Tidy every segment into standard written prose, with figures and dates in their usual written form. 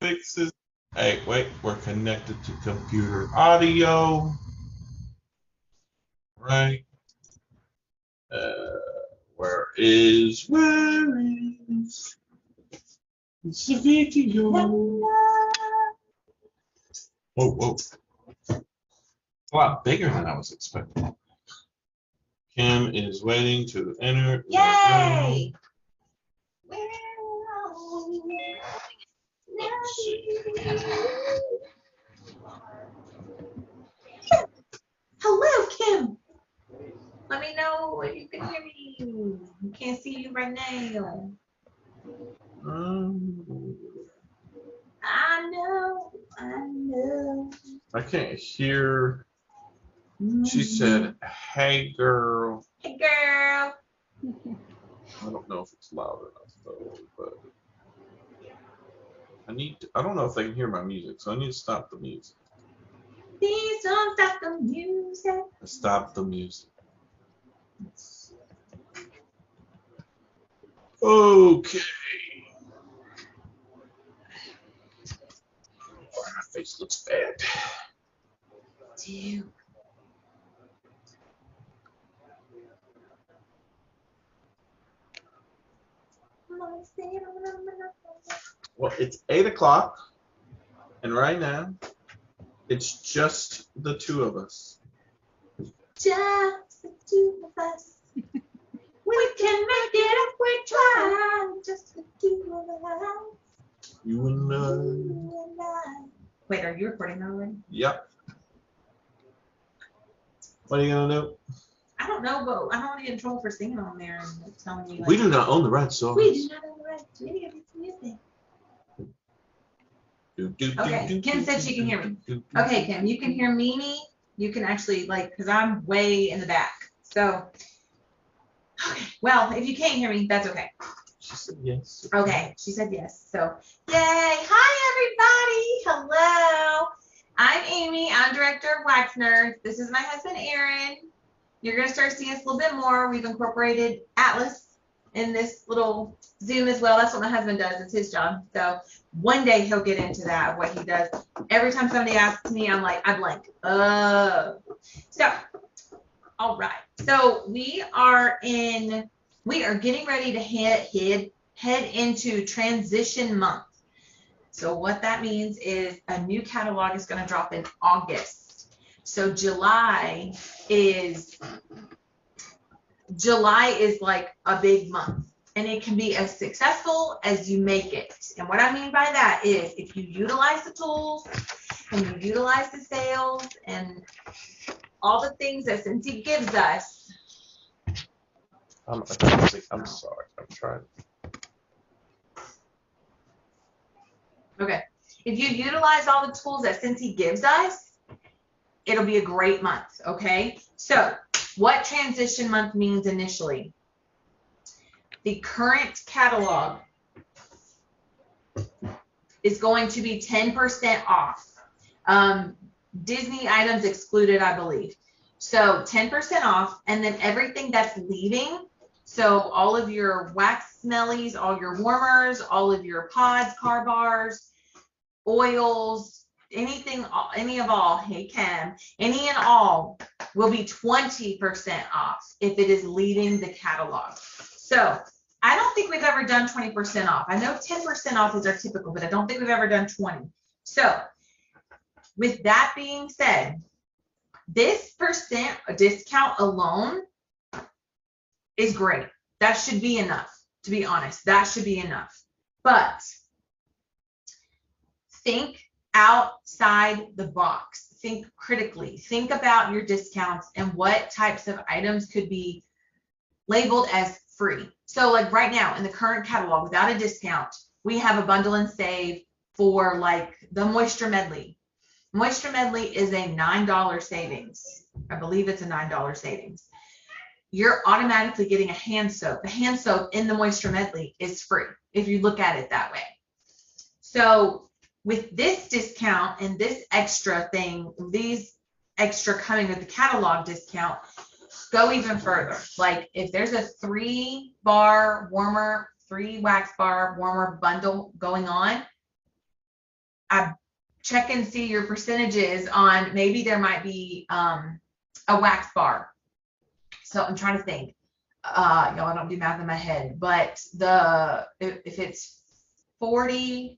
fixes. Hey, wait, we're connected to computer audio. Right. Where is it's the video? Whoa, whoa. A lot bigger than I was expecting. Kim is waiting to enter. Yay! Let's see. Hello, Kim. Let me know if you can hear me. I can't see you right now. I know. I can't hear. She said, "Hey, girl." Hey, girl. I don't know if it's loud enough though, but I don't know if they can hear my music, so I need to stop the music. Please don't stop the music. Stop the music. Okay. Oh, my face looks bad. Dude. Well, it's 8 o'clock, and right now, it's just the two of us. Just the two of us. We can make it if we try. Just the two of us. You and I. Wait, are you recording already? Yep. What are you gonna do? I don't know, but I don't want to get in trouble for singing on there and telling you. Like, We do not own the rights, so. We do not own the rights to any of this music. Okay, Kim said she can hear me. Okay, Kim, you can hear Mimi. You can actually, like, because I'm way in the back. So, okay. Well, if you can't hear me, that's okay. She said yes. Okay, she said yes. So, yay. Hi, everybody. Hello. I'm Amy. I'm Director of Wax Nerds. This is my husband, Aaron. You're going to start seeing us a little bit more. We've incorporated Atlas in this little Zoom as well. That's what my husband does. It's his job. So one day he'll get into that, what he does. Every time somebody asks me, I'm like, I blank. So, all right. So we are getting ready to head into transition month. So what that means is a new catalog is going to drop in August. So July is like a big month, and it can be as successful as you make it. And what I mean by that is if you utilize the tools and you utilize the sales and all the things that Scentsy gives us. I'm sorry. I'm trying. Okay. If you utilize all the tools that Scentsy gives us, it'll be a great month. Okay. So what transition month means initially? The current catalog is going to be 10% off. Disney items excluded, I believe. So 10% off, and then everything that's leaving. So all of your wax smellies, all your warmers, all of your pods, car bars, oils, anything, any of all, hey Kim, any and all will be 20% off if it is leaving the catalog. So I don't think we've ever done 20% off. I know 10% off is our typical, but I don't think we've ever done 20. So with that being said, this percent discount alone is great. That should be enough, to be honest. That should be enough. But think outside the box. Think critically. Think about your discounts and what types of items could be labeled as free. So like right now in the current catalog without a discount, we have a bundle and save for like the Moisture Medley. Moisture Medley is a $9 savings. I believe it's a $9 savings. You're automatically getting a hand soap. The hand soap in the Moisture Medley is free if you look at it that way. So with this discount and this extra thing, these extra coming with the catalog discount, go even further. Like if there's a 3-bar warmer, 3 wax bar warmer bundle going on, I check and see your percentages on, maybe there might be a wax bar. So I'm trying to think. Y'all, I don't do math in my head, but if it's $40,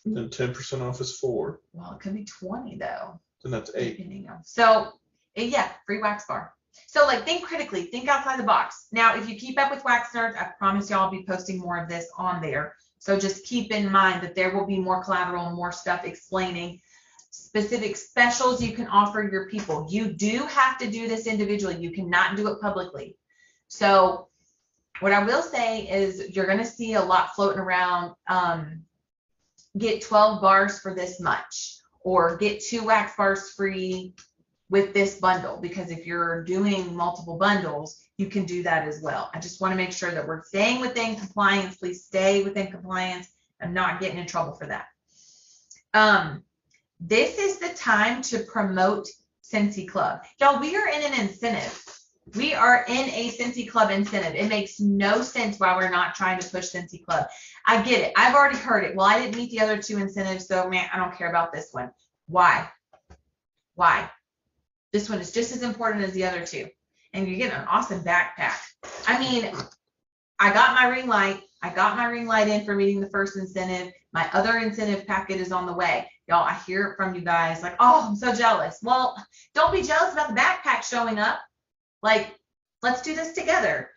Then 10% off is 4. well, it could be 20 though. Then that's 8. Depending on. So yeah, free wax bar. So like, think critically, think outside the box. Now, if you keep up with Wax Nerds, I promise y'all I'll be posting more of this on there. So just keep in mind that there will be more collateral and more stuff explaining specific specials you can offer your people. You do have to do this individually. You cannot do it publicly. So what I will say is you're going to see a lot floating around, get 12 bars for this much, or get 2 wax bars free with this bundle, because if you're doing multiple bundles, you can do that as well. I just want to make sure that we're staying within compliance. Please stay within compliance. I'm not getting in trouble for that. This is the time to promote Scentsy Club. Y'all, we are in an incentive. We are in a Scentsy Club incentive. It makes no sense why we're not trying to push Scentsy Club. I get it. I've already heard it. Well, I didn't meet the other 2 incentives, so man, I don't care about this one. Why? Why? This one is just as important as the other 2. And you get an awesome backpack. I mean, I got my ring light. I got my ring light in for meeting the first incentive. My other incentive packet is on the way. Y'all, I hear it from you guys like, oh, I'm so jealous. Well, don't be jealous about the backpack showing up. Like, let's do this together.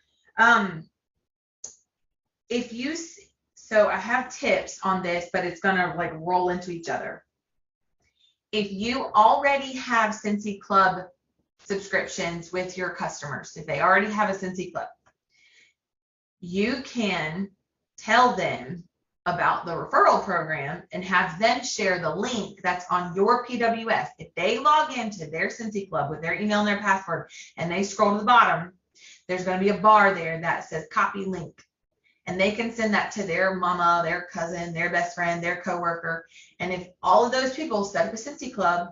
So I have tips on this, but it's gonna like roll into each other. If you already have Scentsy Club subscriptions with your customers, if they already have a Scentsy Club, you can tell them about the referral program and have them share the link that's on your PWS. If they log into their Scentsy Club with their email and their password and they scroll to the bottom, there's going to be a bar there that says copy link. And they can send that to their mama, their cousin, their best friend, their coworker. And if all of those people set up a Scentsy Club,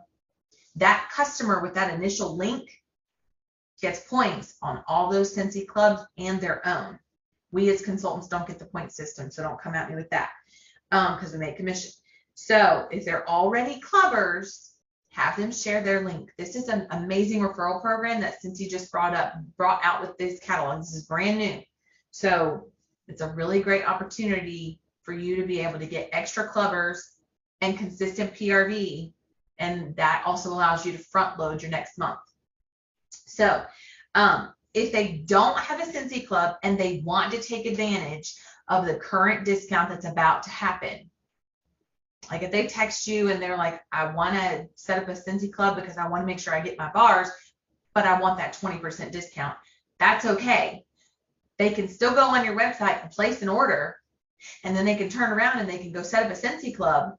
that customer with that initial link gets points on all those Scentsy Clubs and their own. We as consultants don't get the point system, so don't come at me with that, because we make commission. So if they're already clubbers, have them share their link. This is an amazing referral program that Scentsy just brought out with this catalog. This is brand new. So it's a really great opportunity for you to be able to get extra clubbers and consistent PRV, and that also allows you to front load your next month. So if they don't have a Scentsy Club and they want to take advantage of the current discount that's about to happen, like if they text you and they're like, I want to set up a Scentsy Club because I want to make sure I get my bars, but I want that 20% discount, that's okay. They can still go on your website and place an order, and then they can turn around and they can go set up a Scentsy Club,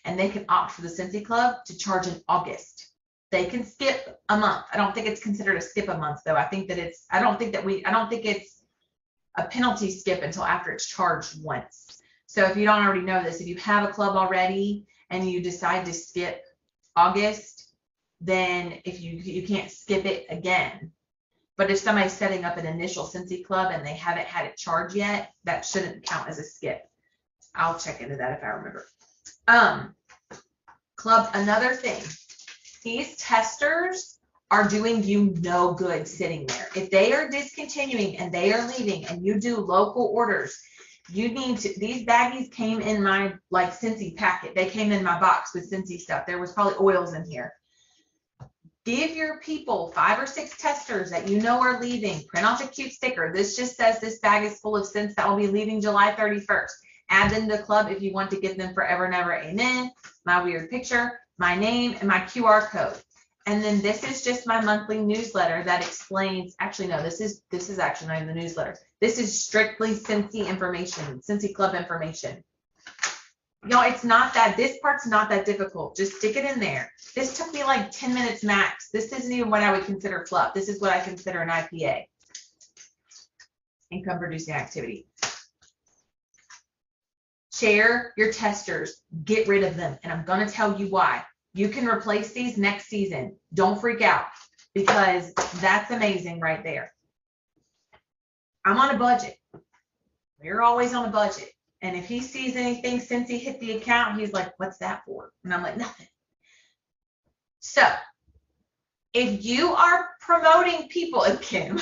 and they can opt for the Scentsy Club to charge in August. They can skip a month. I don't think it's considered a skip a month though. I think I don't think it's a penalty skip until after it's charged once. So if you don't already know this, if you have a club already and you decide to skip August, then if you can't skip it again. But if somebody's setting up an initial Scentsy Club and they haven't had it charged yet, that shouldn't count as a skip. I'll check into that if I remember. Club, another thing. These testers are doing you no good sitting there. If they are discontinuing and they are leaving and you do local orders, you need to, these baggies came in my like Scentsy packet. They came in my box with Scentsy stuff. There was probably oils in here. Give your people 5 or 6 testers that you know are leaving. Print off a cute sticker. This just says this bag is full of scents that will be leaving July 31st. Add them to the club if you want to give them forever and ever. Amen. My weird picture, my name, and my QR code. And then this is just my monthly newsletter that explains, actually, no, this is actually not in the newsletter. This is strictly Scentsy information, Scentsy Club information. Y'all, it's not that, this part's not that difficult. Just stick it in there. This took me like 10 minutes max. This isn't even what I would consider fluff. This is what I consider an IPA. Income producing activity. Share your testers, get rid of them. And I'm going to tell you why. You can replace these next season. Don't freak out, because that's amazing right there. I'm on a budget. We're always on a budget. And if he sees anything since he hit the account, he's like, what's that for? And I'm like, nothing. So if you are promoting people, Kim,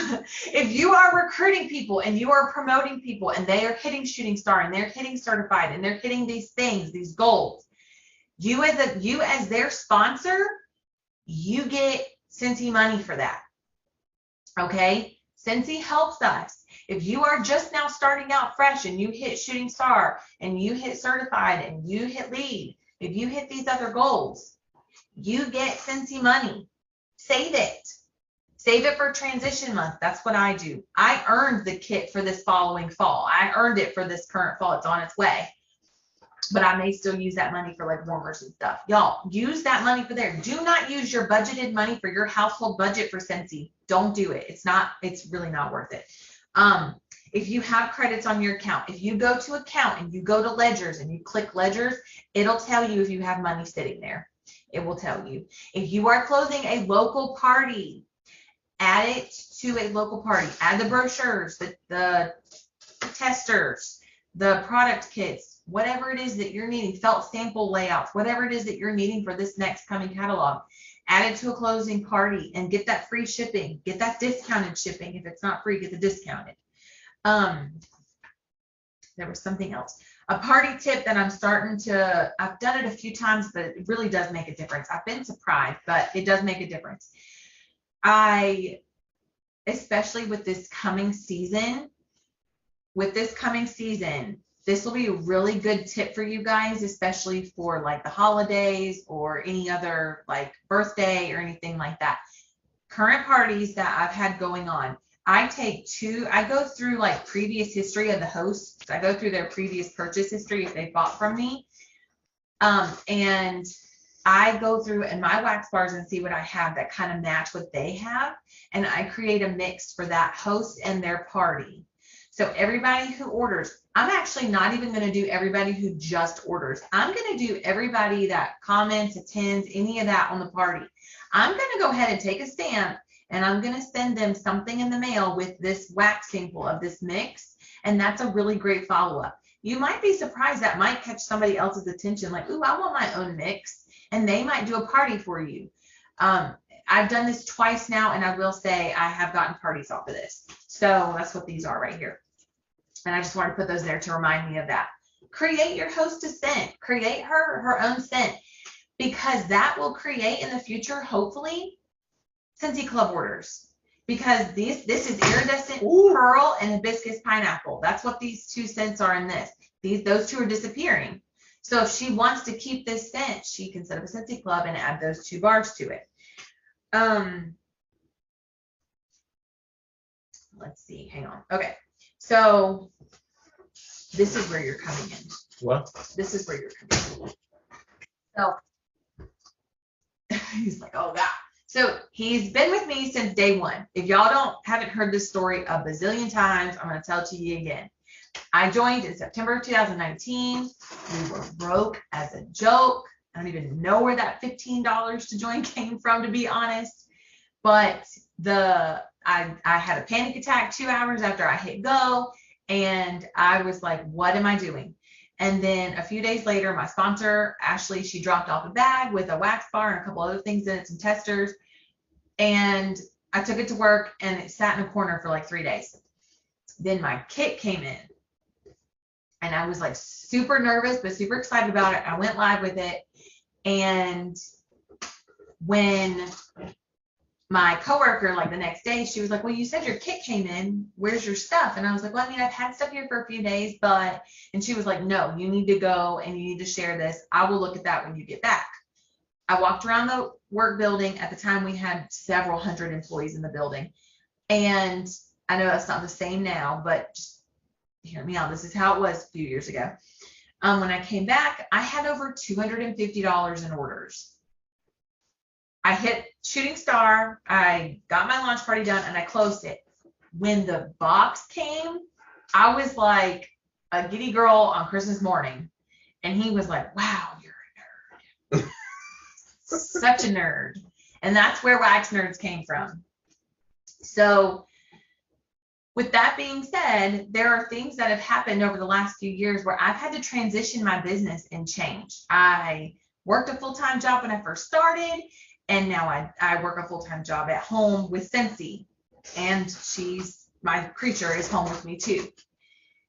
if you are recruiting people and you are promoting people and they are hitting shooting star and they're hitting certified and they're hitting these things, these goals, you as their sponsor, you get Scentsy money for that. Okay? Scentsy helps us. If you are just now starting out fresh and you hit shooting star and you hit certified and you hit lead, if you hit these other goals, you get Scentsy money. Save it. Save it for transition month. That's what I do. I earned the kit for this following fall. I earned it for this current fall. It's on its way. But I may still use that money for like warmers and stuff. Y'all, use that money for there. Do not use your budgeted money for your household budget for Scentsy. Don't do it. It's really not worth it. If you have credits on your account, if you go to account and you go to ledgers and you click ledgers, it'll tell you if you have money sitting there. It will tell you. If you are closing a local party, add it to a local party. Add the brochures, the testers, the product kits, whatever it is that you're needing, felt sample layouts, whatever it is that you're needing for this next coming catalog. Add it to a closing party and get that free shipping. Get that discounted shipping. If it's not free, get the discounted. There was something else. A party tip that I've done it a few times, but it really does make a difference. I've been surprised, but it does make a difference. Especially with this coming season, this will be a really good tip for you guys, especially for like the holidays or any other like birthday or anything like that. Current parties that I've had going on, I go through like previous history of the hosts. I go through their previous purchase history if they bought from me. And I go through in my wax bars and see what I have that kind of match what they have. And I create a mix for that host and their party. So everybody who orders, I'm actually not even going to do everybody who just orders. I'm going to do everybody that comments, attends, any of that on the party. I'm going to go ahead and take a stamp and I'm going to send them something in the mail with this wax sample of this mix. And that's a really great follow-up. You might be surprised that might catch somebody else's attention, like, ooh, I want my own mix. And they might do a party for you. I've done this twice now, and I will say I have gotten parties off of this. So that's what these are right here. And I just wanted to put those there to remind me of that. Create your hostess scent. Create her own scent, because that will create in the future, hopefully, Scentsy Club orders. Because this is iridescent pearl and hibiscus pineapple. That's what these two scents are in this. Those two are disappearing. So if she wants to keep this scent, she can set up a Scentsy Club and add those 2 bars to it. Let's see, hang on. Okay, so this is where you're coming in. What? This is where you're coming in. So he's like, oh God. So he's been with me since day one. If y'all haven't heard this story a bazillion times, I'm going to tell it to you again. I joined in September of 2019. We were broke as a joke. I don't even know where that $15 to join came from, to be honest. But I had a panic attack 2 hours after I hit go, and I was like, what am I doing? And then a few days later, my sponsor, Ashley, she dropped off a bag with a wax bar and a couple other things in it, some testers. And I took it to work, and it sat in a corner for like 3 days. Then my kit came in, and I was like super nervous, but super excited about it. I went live with it. And when my coworker, like the next day, she was like, well, you said your kit came in. Where's your stuff? And I was like, well, I mean, I've had stuff here for a few days, and she was like, no, you need to go and you need to share this. I will look at that when you get back. I walked around the work building. At the time, we had several hundred employees in the building. And I know that's not the same now, but just hear me out. This is how it was a few years ago. When I came back, I had over $250 in orders. I hit shooting star, I got my launch party done, and I closed it. When the box came, I was like a giddy girl on Christmas morning. And he was like, wow, you're a nerd. Such a nerd. And that's where Wax Nerds came from. So With that being said, there are things that have happened over the last few years where I've had to transition my business and change. I worked a full-time job when I first started, and now I work a full-time job at home with Scentsy, and my creature is home with me too.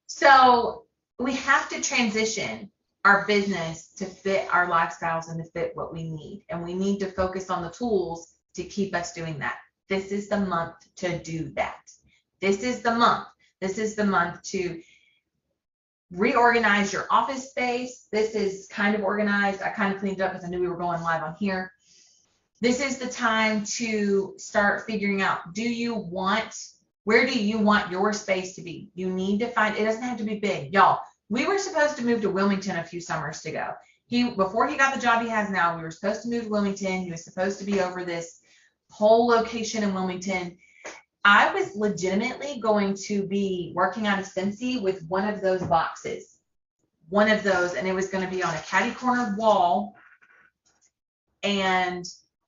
So we have to transition our business to fit our lifestyles and to fit what we need. And we need to focus on the tools to keep us doing that. This is the month to do that. This is the month. This is the month to reorganize your office space. This is kind of organized. I kind of cleaned it up because I knew we were going live on here. This is the time to start figuring out, where do you want your space to be? You need to find, it doesn't have to be big. Y'all, we were supposed to move to Wilmington a few summers ago. Before he got the job he has now, we were supposed to move to Wilmington. He was supposed to be over this whole location in Wilmington. I was legitimately going to be working out of Scentsy with one of those boxes. One of those, and it was going to be on a catty-cornered wall. And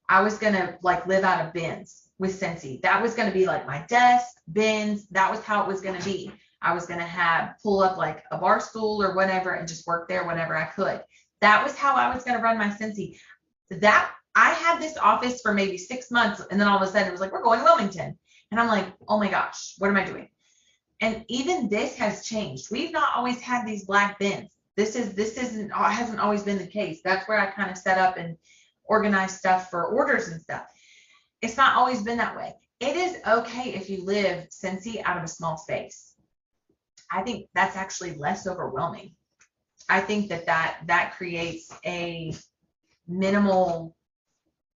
I was going to live out of bins with Scentsy. That was going to be like my desk, bins. That was how it was going to be. I was going to pull up like a bar stool or whatever and just work there whenever I could. That was how I was going to run my Scentsy. I had this office for maybe 6 months, and then all of a sudden it was like, we're going to Wilmington. And I'm like, oh my gosh, what am I doing? And even this has changed. We've not always had these black bins. Hasn't always been the case. That's where I kind of set up and organize stuff for orders and stuff. It's not always been that way. It is okay if you live Scentsy out of a small space. I think that's actually less overwhelming. I think that creates a minimal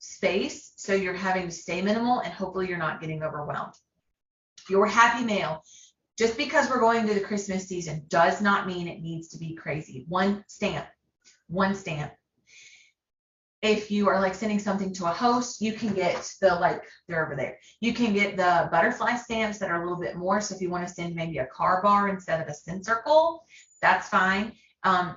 space, so you're having to stay minimal, and hopefully you're not getting overwhelmed. Your happy mail, just because we're going to the Christmas season, does not mean it needs to be crazy. One stamp. If you are sending something to a host, you can get they're over there. You can get the butterfly stamps that are a little bit more. So if you want to send maybe a car bar instead of a scent circle, that's fine.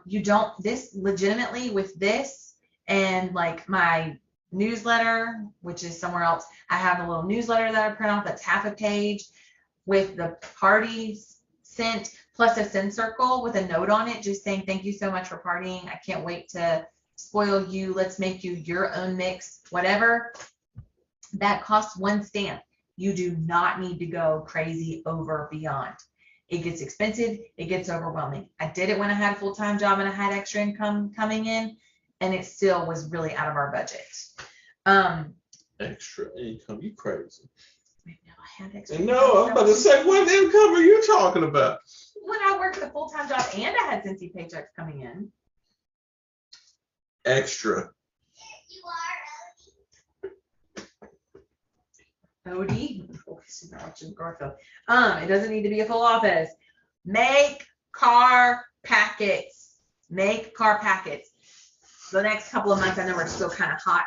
Legitimately with this and my newsletter, which is somewhere else, I have a little newsletter that I print off that's half a page with the parties sent plus a scent circle with a note on it just saying thank you so much for partying. I can't wait to spoil you. Let's make you your own mix, whatever. That costs one stamp. You do not need to go crazy over beyond. It gets expensive. It gets overwhelming. I did it when I had a full-time job and I had extra income coming in, and it still was really out of our budget. Extra income? You crazy? No, I had extra. No, I was about to say, what income are you talking about? When I worked a full-time job and I had Scentsy paychecks coming in. Extra. OD. Watching Garfield. It doesn't need to be a full office. Make car packets. Make car packets. The next couple of months, I know we're still kind of hot,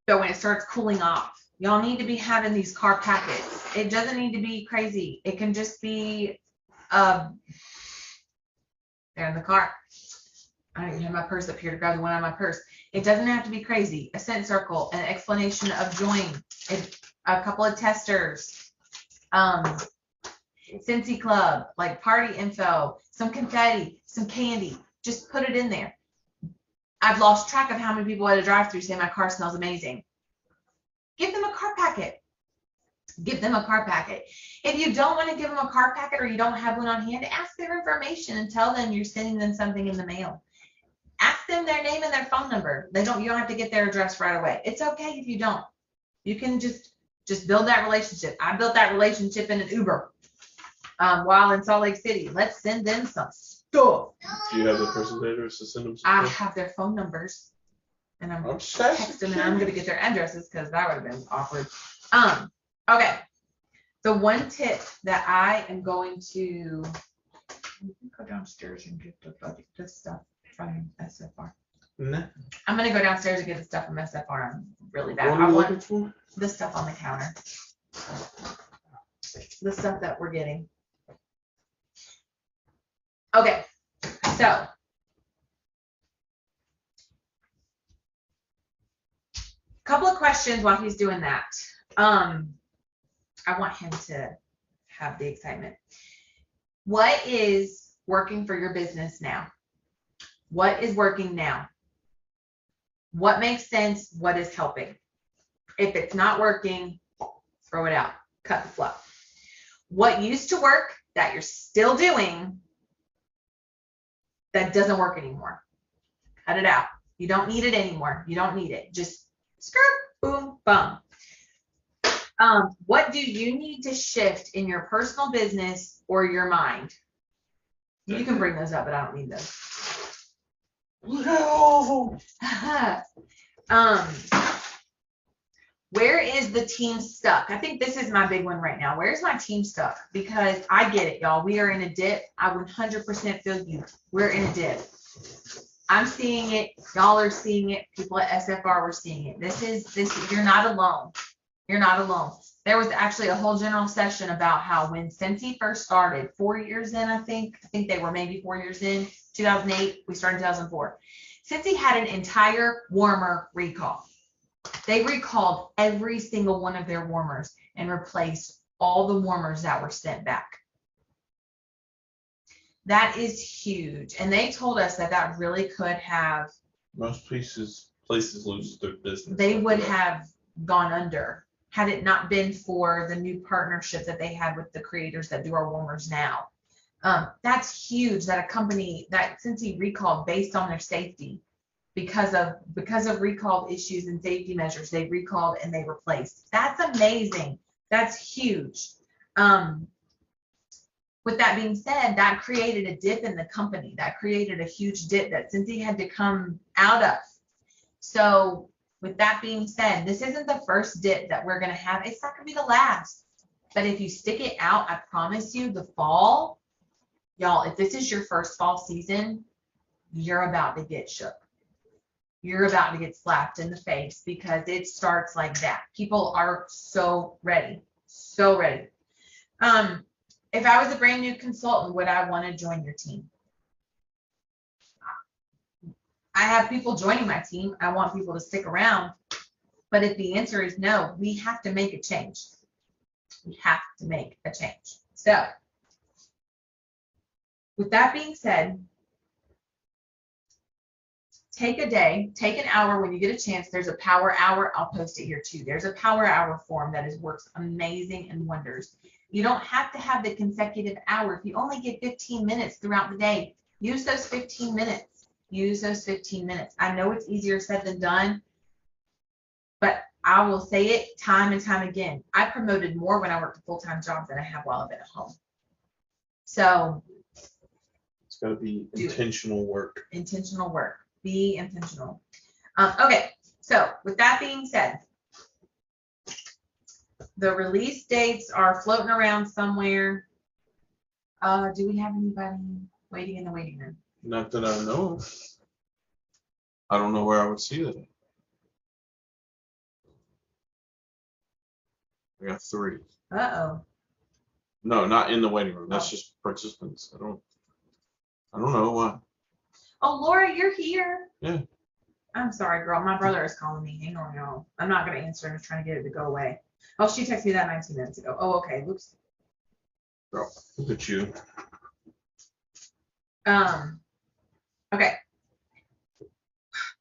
but when it starts cooling off, y'all need to be having these car packets. It doesn't need to be crazy. It can just be they're in the car. I don't even have my purse up here to grab the one out of my purse. It doesn't have to be crazy. A scent circle, an explanation of join, a couple of testers, Scentsy Club, party info, some confetti, some candy. Just put it in there. I've lost track of how many people at a drive-thru say my car smells amazing. Give them a car packet. Give them a car packet. If you don't want to give them a car packet or you don't have one on hand, ask their information and tell them you're sending them something in the mail. Ask them their name and their phone number. You don't have to get their address right away. It's okay if you don't. You can just build that relationship. I built that relationship in an Uber while in Salt Lake City. Let's send them some stuff. Do you have the person's address to send them some I stuff? have their phone numbers. And I'm texting texting and I'm going to get their addresses because that would have been awkward. Okay. The one tip that I am going to go downstairs and get the stuff from SFR. Nah. I'm going to go downstairs and get the stuff from SFR. I'm really bad. What are you looking for? The stuff on the counter. The stuff that we're getting. Okay. So. Couple of questions while he's doing that. I want him to have the excitement. What is working for your business now? What is working now? What makes sense? What is helping? If it's not working, throw it out. Cut the fluff. What used to work that you're still doing that doesn't work anymore? Cut it out. You don't need it anymore. You don't need it. Just skirt, boom, bum. What do you need to shift in your personal business or your mind? You can bring those up, but I don't need those. No. Where is the team stuck? I think this is my big one right now. Where's my team stuck? Because I get it, y'all. We are in a dip. I 100% feel you. We're in a dip. I'm seeing it. Y'all are seeing it. People at SFR were seeing it. This. You're not alone. You're not alone. There was actually a whole general session about how when Scentsy first started, 4 years in, I think they were maybe 4 years in, 2008, we started in 2004. Scentsy had an entire warmer recall. They recalled every single one of their warmers and replaced all the warmers that were sent back. That is huge. And they told us that really could have. Most places lose their business. They would have gone under had it not been for the new partnership that they had with the creators that do our warmers now. That's huge that a company that Scentsy recalled based on their safety because of recalled issues and safety measures, they recalled and they replaced. That's amazing. That's huge. With that being said, that created a dip in the company. That created a huge dip that Scentsy had to come out of. So with that being said, this isn't the first dip that we're going to have. It's not going to be the last. But if you stick it out, I promise you, the fall, y'all, if this is your first fall season, you're about to get shook. You're about to get slapped in the face because it starts like that. People are so ready. So ready. If I was a brand new consultant, would I want to join your team? I have people joining my team. I want people to stick around. But if the answer is no, we have to make a change. We have to make a change. So, with that being said, take a day, take an hour when you get a chance. There's a power hour. I'll post it here too. There's a power hour form that works amazing and wonders. You don't have to have the consecutive hour. If you only get 15 minutes throughout the day, use those 15 minutes. Use those 15 minutes. I know it's easier said than done, but I will say it time and time again. I promoted more when I worked a full-time job than I have while I've been at home. So it's got to be intentional work. Intentional work. Be intentional. Okay, so with that being said, the release dates are floating around somewhere. Do we have anybody waiting in the waiting room? Not that I know of. I don't know where I would see that. I got 3. Uh-oh. No, not in the waiting room. That's just participants. I don't know why. Oh, Laura, you're here. Yeah. I'm sorry, girl. My brother is calling me. Hang on, y'all. I'm not going to answer. I'm just trying to get it to go away. Oh, she texted me that 19 minutes ago. Oh, okay. Whoops. Girl, look at you. Okay.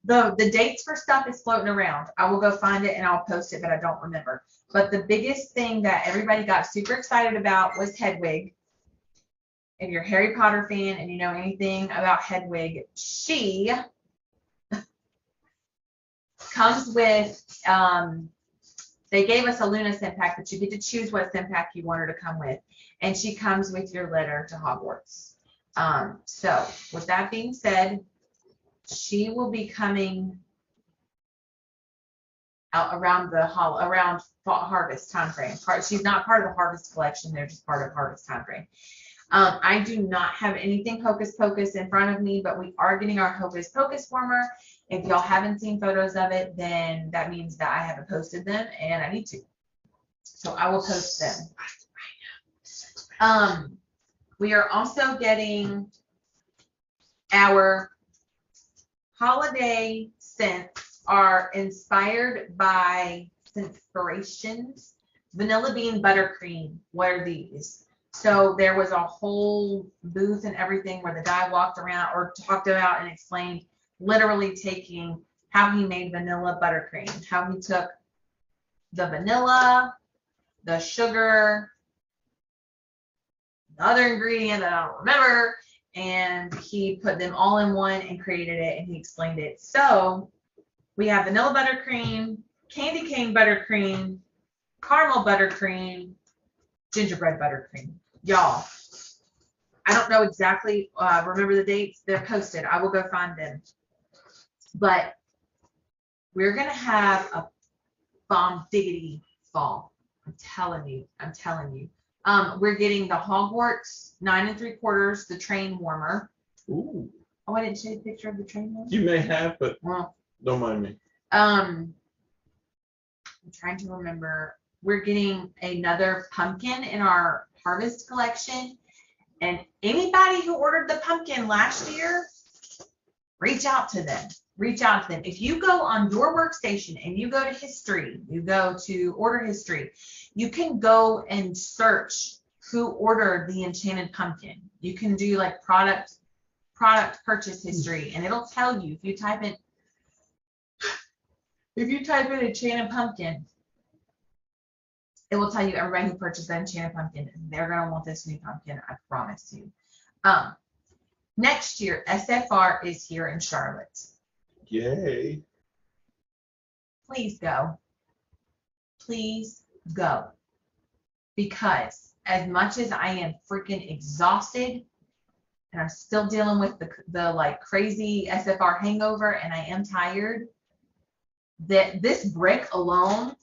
The dates for stuff is floating around. I will go find it and I'll post it, but I don't remember. But the biggest thing that everybody got super excited about was Hedwig. If you're a Harry Potter fan and you know anything about Hedwig, she comes with, they gave us a Luna scent pack, but you get to choose what scent pack you want her to come with. And she comes with your letter to Hogwarts. So with that being said, she will be coming out around harvest time frame. She's not part of the harvest collection. They're just part of harvest time frame. I do not have anything Hocus Pocus in front of me, but we are getting our Hocus Pocus warmer. If y'all haven't seen photos of it, then that means that I haven't posted them and I need to. So I will post them. We are also getting our holiday scents are inspired by Scentspirations. Vanilla bean buttercream. What are these? So there was a whole booth and everything where the guy walked around or talked about and explained literally taking how he made vanilla buttercream, how he took the vanilla, the sugar, the other ingredient that I don't remember, and he put them all in one and created it, and he explained it. So we have vanilla buttercream, candy cane buttercream, caramel buttercream, gingerbread buttercream. Y'all, I don't know exactly, remember the dates. They're posted. I will go find them. But we're going to have a bomb diggity fall. I'm telling you. We're getting the Hogwarts 9 3/4, the train warmer. Ooh. Oh, I didn't show you a picture of the train warmer? You may have, but Well, don't mind me. I'm trying to remember. We're getting another pumpkin in our harvest collection. And anybody who ordered the pumpkin last year, reach out to them. If you go on your workstation and you go to history, you go to order history, you can go and search who ordered the enchanted pumpkin. You can do like product purchase history, and it'll tell you if you type in enchanted pumpkin, it will tell you everybody who purchased that enchanted pumpkin. They're gonna want this new pumpkin, I promise you. Next year, SFR is here in Charlotte. Yay. Please go. Because as much as I am freaking exhausted and I'm still dealing with the like crazy SFR hangover and I am tired, that this brick alone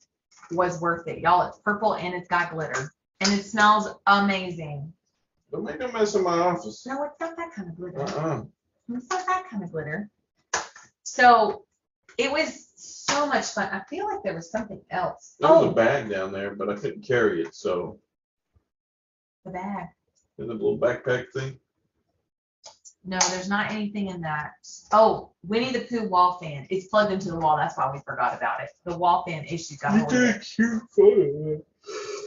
was worth it. Y'all, it's purple and it's got glitter and it smells amazing. Don't make a mess in my office. No, it's not that kind of glitter. It's not that kind of glitter. So it was so much fun. I feel like there was something else. There was a bag down there, but I couldn't carry it, so. The bag. In the little backpack thing? No, there's not anything in that. Oh, Winnie the Pooh wall fan. It's plugged into the wall. That's why we forgot about it. The wall fan issue got hold of it. Cute photo.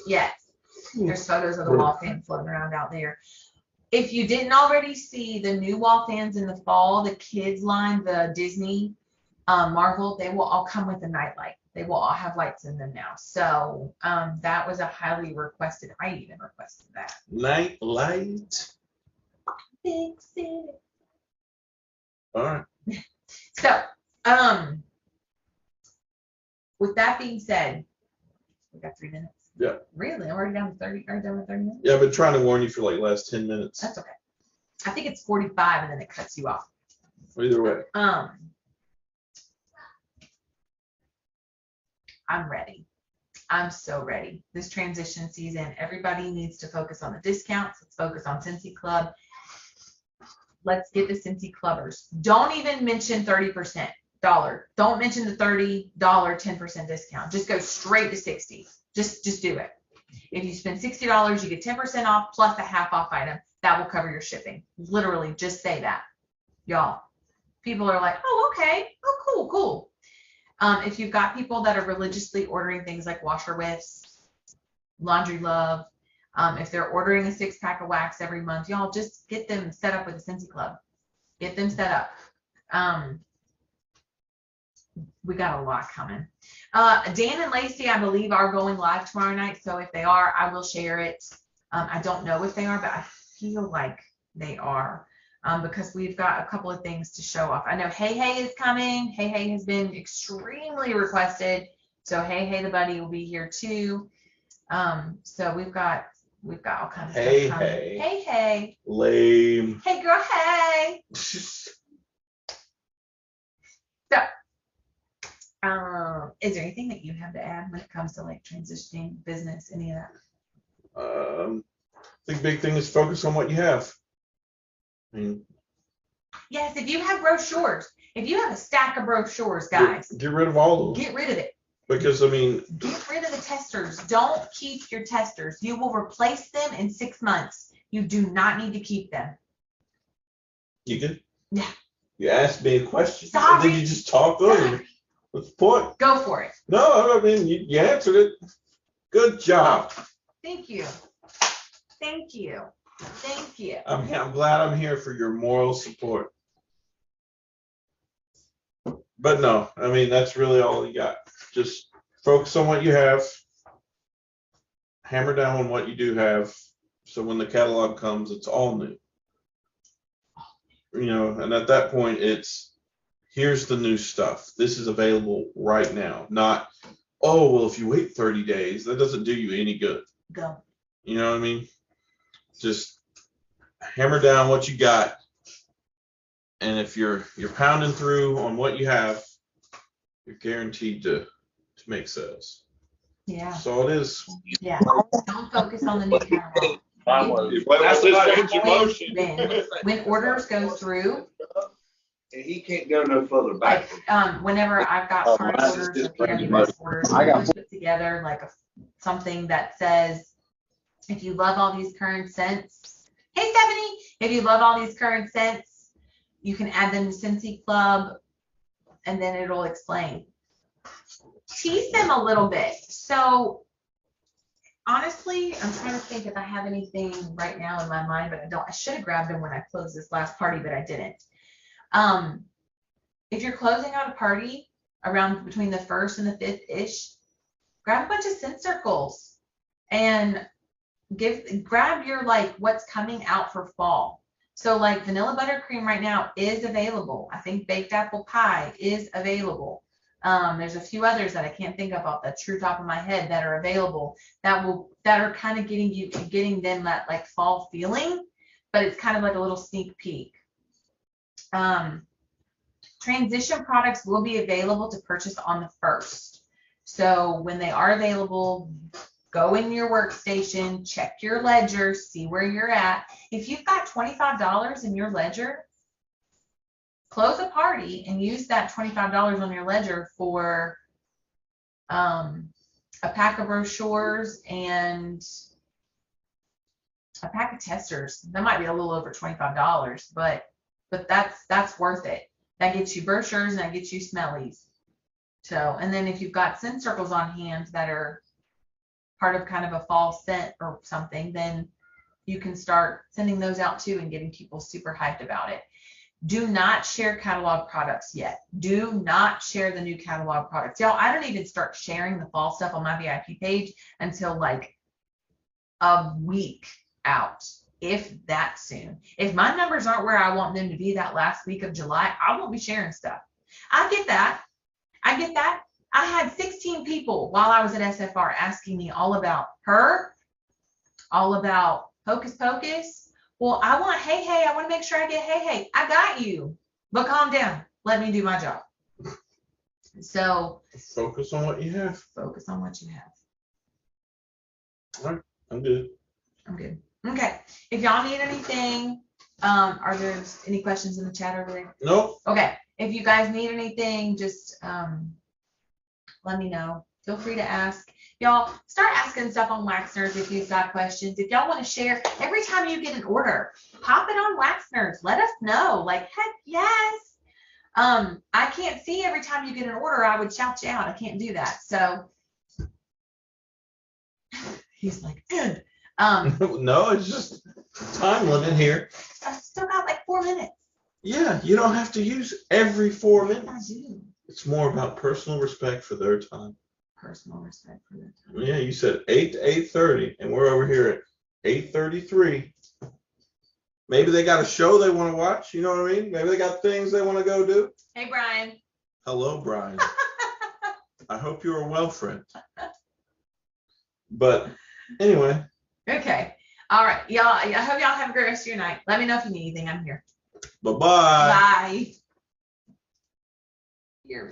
Yes. There's photos of the wall fan floating around out there. If you didn't already see the new wall fans in the fall, the kids line, the Disney, Marvel, they will all come with a nightlight. They will all have lights in them now. So that was a highly requested. I even requested that. Night light. Big city. All right. So, with that being said, we got 3 minutes. Yeah. Really? I'm already down to 30. Are you done with 30 minutes? Yeah, I've been trying to warn you for like last 10 minutes. That's okay. I think it's 45 and then it cuts you off. Either way. I'm ready. I'm so ready. This transition season, everybody needs to focus on the discounts. Let's focus on Scentsy Club. Let's get the Scentsy Clubbers. Don't even mention $30. Don't mention the $30 10% discount. Just go straight to 60. Just do it. If you spend $60, you get 10% off plus a half off item. That will cover your shipping. Literally, just say that. Y'all, people are like, oh, okay. Oh, cool. If you've got people that are religiously ordering things like washer whiffs, laundry love, if they're ordering a 6-pack of wax every month, y'all just get them set up with the Scentsy Club. Get them set up. We got a lot coming. Dan and Lacey, I believe, are going live tomorrow night. So if they are, I will share it. I don't know if they are, but I feel like they are because we've got a couple of things to show off. I know Hey Hey is coming. Hey Hey has been extremely requested. So Hey Hey the Buddy will be here too. So we've got all kinds of stuff coming. Hey Hey. Lame. Hey girl, hey. So, is there anything that you have to add when it comes to like transitioning business, any of that? I think big thing is focus on what you have. Yes, if you have brochures, if you have a stack of brochures, guys, get rid of all of them. Get rid of it. Because get rid of the testers. Don't keep your testers. You will replace them in 6 months. You do not need to keep them. You good? Yeah. You asked me a question. Sorry. And then you just talked over. What's the point? Go for it. No, I mean you answered it. Good job. Thank you. Thank you. Thank you. I'm glad I'm here for your moral support. But no, I mean, that's really all you got. Just focus on what you have. Hammer down on what you do have. So when the catalog comes, it's all new. You know, and at that point, it's here's the new stuff. This is available right now. Not, oh, well, if you wait 30 days, that doesn't do you any good. Go. You know what I mean? Just hammer down what you got. And if you're pounding through on what you have, you're guaranteed to make sales. Yeah. So it is. Yeah. Don't focus on the new catalog. That's the strange emotion. When orders go through, And he can't go no further back. like, whenever I've got party orders or PWS orders, I always put together like something that says, if you love all these current scents, hey Stephanie, if you love all these current scents, you can add them to Scentsy Club, and then it'll explain. Tease them a little bit. So honestly, I'm trying to think if I have anything right now in my mind, but I don't. I should have grabbed them when I closed this last party, but I didn't. If you're closing out a party around between the 1st and the 5th-ish, grab a bunch of scent circles and grab your like what's coming out for fall. So like vanilla buttercream right now is available. I think baked apple pie is available. There's a few others that I can't think of off the true top of my head that are available that are kind of getting them that like fall feeling, but it's kind of like a little sneak peek. Transition products will be available to purchase on the 1st. So when they are available, go in your workstation, check your ledger, see where you're at. If you've got $25 in your ledger, close a party and use that $25 on your ledger for a pack of brochures and a pack of testers. That might be a little over $25, but that's worth it. That gets you brochures and that gets you smellies. So, and then if you've got scent circles on hand that are part of kind of a fall scent or something, then you can start sending those out too and getting people super hyped about it. Do not share catalog products yet. Do not share the new catalog products. Y'all, I don't even start sharing the fall stuff on my VIP page until like a week out, if that soon. If my numbers aren't where I want them to be that last week of July, I won't be sharing stuff. I get that. I had 16 people while I was at SFR asking me all about her, all about Hocus Pocus. Well, I want Hey Hey. I want to make sure I get Hey Hey. I got you, but calm down. Let me do my job. So Focus on what you have. focus on what you have. All right, I'm good. I'm good. Okay. If y'all need anything, are there any questions in the chat over there? Nope. Okay. If you guys need anything, just let me know. Feel free to ask. Y'all start asking stuff on Waxners if you've got questions. If y'all want to share, every time you get an order, pop it on Waxners. Let us know. Like, heck yes. I can't see every time you get an order. I would shout you out. I can't do that. So he's like, good. No, it's just time limit here. I still got like 4 minutes. Yeah, you don't have to use every 4 I minutes. do. It's more about personal respect for their time. Personal respect for their time. Yeah, you said 8 to 8:30, and we're over here at 8:33. Maybe they got a show they want to watch. You know what I mean? Maybe they got things they want to go do. Hey, Brian. Hello, Brian. I hope you are well, friend. But anyway. Okay. All right. Y'all, I hope y'all have a great rest of your night. Let me know if you need anything. I'm here. Bye-bye. Bye. Here.